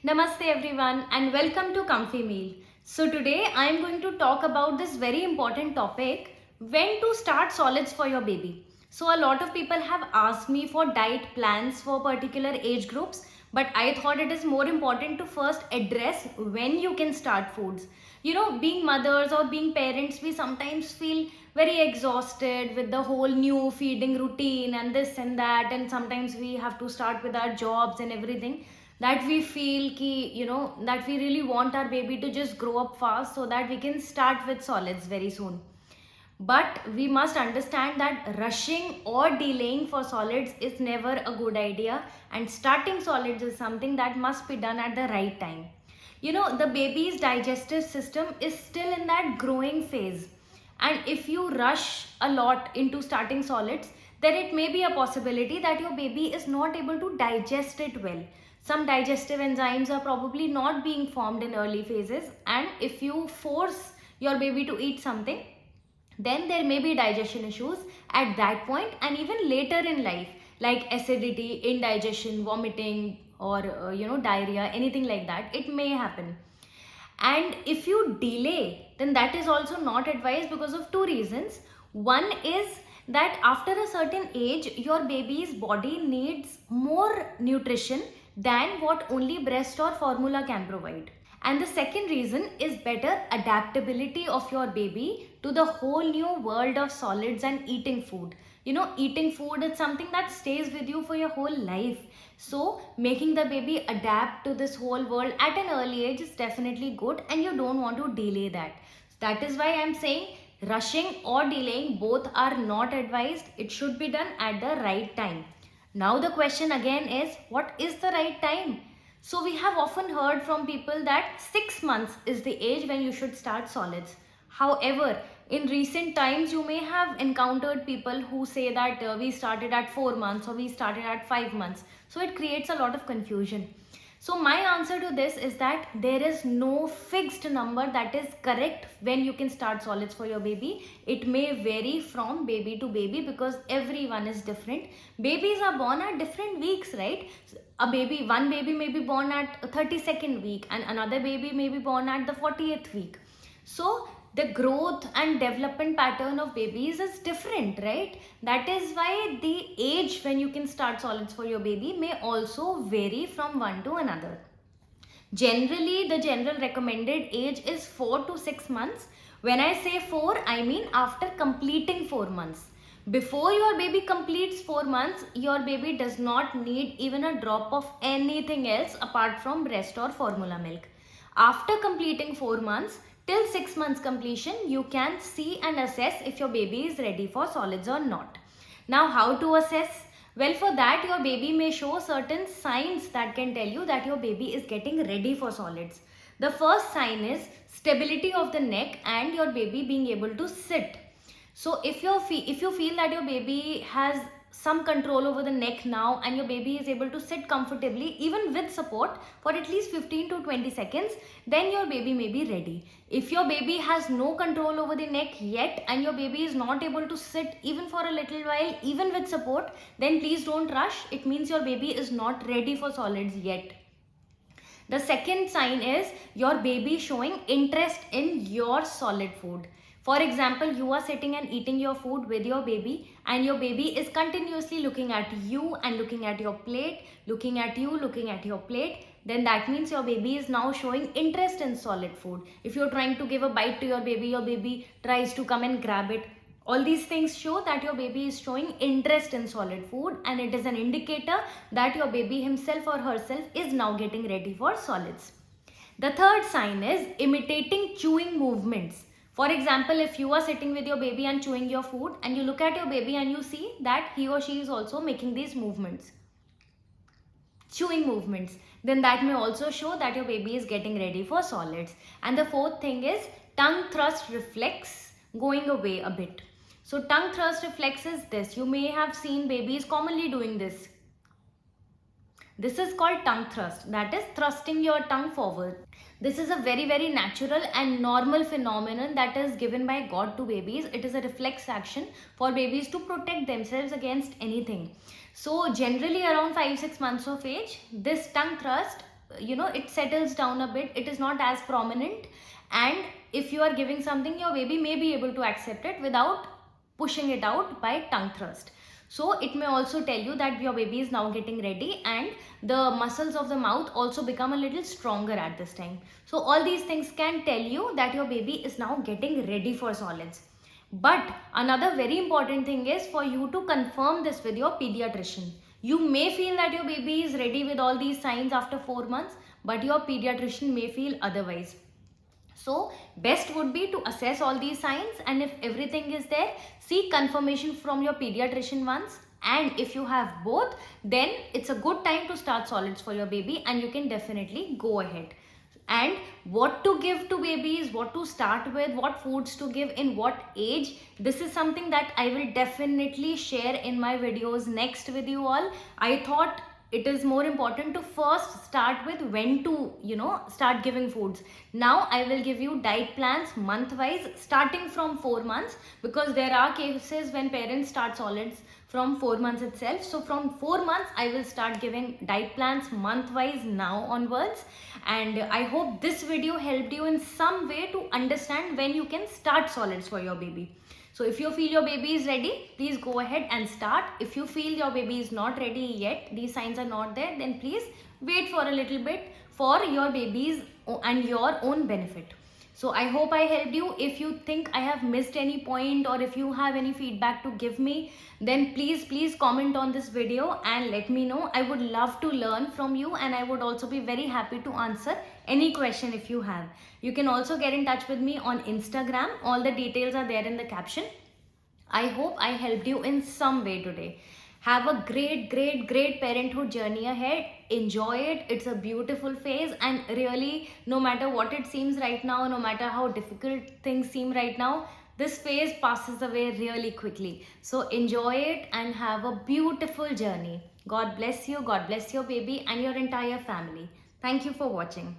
Namaste everyone and welcome to Comfy Meal. So today I am going to talk about this very important topic, when to start solids for your baby. So a lot of people have asked me for diet plans for particular age groups, but I thought it is more important to first address when you can start foods. Being mothers or being parents, we sometimes feel very exhausted with the whole new feeding routine and this and that, and sometimes we have to start with our jobs and everything, that we feel ki that we really want our baby to just grow up fast so that we can start with solids very soon. But we must understand that rushing or delaying for solids is never a good idea, and starting solids is something that must be done at the right time. The baby's digestive system is still in that growing phase, and if you rush a lot into starting solids, then it may be a possibility that your baby is not able to digest it well. Some digestive enzymes are probably not being formed in early phases, and if you force your baby to eat something, then there may be digestion issues at that point and even later in life, like acidity, indigestion, vomiting, or diarrhea, anything like that. It may happen. And if you delay, then that is also not advised because of two reasons. One is that after a certain age, your baby's body needs more nutrition than what only breast or formula can provide. And the second reason is better adaptability of your baby to the whole new world of solids and eating food. Eating food is something that stays with you for your whole life. So, making the baby adapt to this whole world at an early age is definitely good, and you don't want to delay that. That is why I'm saying rushing or delaying both are not advised. It should be done at the right time. Now, the question again is, what is the right time? So we have often heard from people that 6 months is the age when you should start solids. However, in recent times, you may have encountered people who say that we started at 4 months or we started at 5 months. So it creates a lot of confusion. So my answer to this is that there is no fixed number that is correct when you can start solids for your baby. It may vary from baby to baby because everyone is different. Babies are born at different weeks, right? One baby may be born at 32nd week and another baby may be born at the 40th week. So the growth and development pattern of babies is different, right? That is why the age when you can start solids for your baby may also vary from one to another. Generally, the general recommended age is 4 to 6 months. When I say 4, I mean after completing 4 months. Before your baby completes 4 months, your baby does not need even a drop of anything else apart from breast or formula milk. After completing 4 months, till 6 months completion, you can see and assess if your baby is ready for solids or not. Now, how to assess? Well, for that, your baby may show certain signs that can tell you that your baby is getting ready for solids. The first sign is stability of the neck and your baby being able to sit. So if you feel that your baby has some control over the neck now and your baby is able to sit comfortably even with support for at least 15 to 20 seconds, then your baby may be ready. If your baby has no control over the neck yet and your baby is not able to sit even for a little while, even with support, then please don't rush. It means your baby is not ready for solids yet. The second sign is your baby showing interest in your solid food. For example, you are sitting and eating your food with your baby and your baby is continuously looking at you and looking at your plate, looking at you, looking at your plate. Then that means your baby is now showing interest in solid food. If you're trying to give a bite to your baby tries to come and grab it. All these things show that your baby is showing interest in solid food, and it is an indicator that your baby himself or herself is now getting ready for solids. The third sign is imitating chewing movements. For example, if you are sitting with your baby and chewing your food and you look at your baby and you see that he or she is also making these movements, chewing movements, then that may also show that your baby is getting ready for solids. And the fourth thing is tongue thrust reflex going away a bit. So tongue thrust reflex is this. You may have seen babies commonly doing this. This is called tongue thrust, that is thrusting your tongue forward. This is a very, very natural and normal phenomenon that is given by God to babies. It is a reflex action for babies to protect themselves against anything. So generally around 5-6 months of age, this tongue thrust it settles down a bit, it is not as prominent. And if you are giving something, your baby may be able to accept it without pushing it out by tongue thrust. So it may also tell you that your baby is now getting ready, and the muscles of the mouth also become a little stronger at this time. So all these things can tell you that your baby is now getting ready for solids. But another very important thing is for you to confirm this with your pediatrician. You may feel that your baby is ready with all these signs after 4 months, but your pediatrician may feel otherwise. So best would be to assess all these signs, and if everything is there, seek confirmation from your pediatrician once. And if you have both, then it's a good time to start solids for your baby, and you can definitely go ahead. And what to give to babies, what to start with, what foods to give in what age, this is something that I will definitely share in my videos next with you all. I thought it is more important to first start with when to start giving foods. Now I will give you diet plans month wise starting from 4 months, because there are cases when parents start solids from 4 months itself. So from 4 months I will start giving diet plans month wise now onwards. And I hope this video helped you in some way to understand when you can start solids for your baby. So if you feel your baby is ready, please go ahead and start. If you feel your baby is not ready yet, these signs are not there, then please wait for a little bit for your baby's and your own benefit. So I hope I helped you. If you think I have missed any point, or if you have any feedback to give me, then please comment on this video and let me know. I would love to learn from you, and I would also be very happy to answer any question if you have. You can also get in touch with me on Instagram. All the details are there in the caption. I hope I helped you in some way today. Have a great parenthood journey ahead. Enjoy it. It's a beautiful phase, and really, no matter what it seems right now, no matter how difficult things seem right now, this phase passes away really quickly. So enjoy it and have a beautiful journey. God bless you. God bless your baby and your entire family. Thank you for watching.